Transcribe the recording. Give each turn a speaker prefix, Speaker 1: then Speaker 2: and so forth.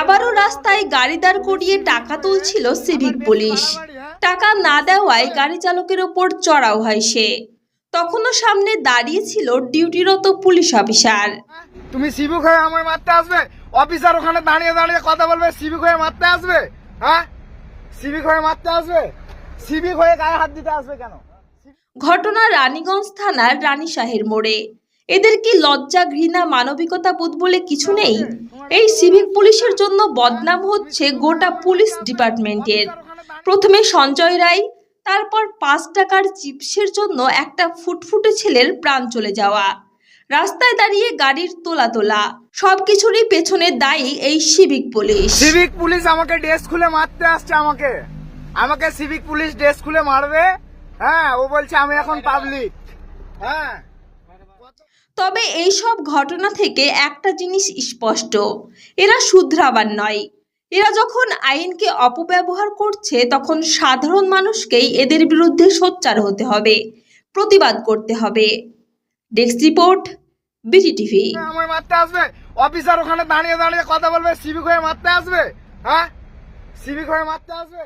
Speaker 1: আবারও রাস্তায় গাড়ি দাঁড় করিয়ে টাকা তুলছিল সিভিক পুলিশ। টাকা না দেওয়ায় গাড়ি চালকের ওপর চড়াও হয় সে। তখনও সামনে দাঁড়িয়ে ছিল ডিউটিরত পুলিশ অফিসার।
Speaker 2: তুমি সিভিক হয়ে আমায় মারতে আসবে? অফিসার ওখানে দাঁড়িয়ে দাঁড়িয়ে কথা বলবে, সিভিক হয়ে মারতে আসবে? হ্যাঁ, সিভিক হয়ে মারতে আসবে? সিভিক হয়ে গায়ে হাত দিতে আসবে কেন?
Speaker 1: ঘটনা রানীগঞ্জ থানার রানীশাহের মোড়ে। এদের কি লজ্জা, ঘৃণা, মানবিকতা বোধ বলে কিছু নেই? এই সিভিক পুলিশের জন্য বদনাম হচ্ছে গোটা পুলিশ ডিপার্টমেন্টের। প্রথমে সঞ্জয় রায়, তারপর 5 টাকার চিপসের জন্য একটা ফুটফুটে ছেলের প্রাণ চলে যাওয়া, রাস্তায় দাঁড়িয়ে গাড়ির তোলা সবকিছুরই পেছনে দায়ী এই সিভিক পুলিশ।
Speaker 2: সিভিক পুলিশ আমাকে ড্রেস খুলে মারতে আসছে, আমাকে সিভিক পুলিশ ড্রেস খুলে মারবে। হ্যাঁ, ও বলছে আমি এখন পাবলিক। হ্যাঁ,
Speaker 1: তবে এই সব ঘটনা থেকে একটা জিনিস স্পষ্ট, এরা শুধরাবার নয়। এরা যখন আইনকে অপব্যবহার করছে তখন সাধারণ মানুষকেই এদের বিরুদ্ধে সোচ্চার হতে হবে, প্রতিবাদ করতে হবে। Desk report, BTTV.
Speaker 2: আমায় মারতে আসবে? অফিসার ওখানে দাঁড়িয়ে দাঁড়িয়ে কথা বলবে, সিভিক হয়ে মারতে আসবে? হ্যাঁ, সিভিক হয়ে মারতে আসবে?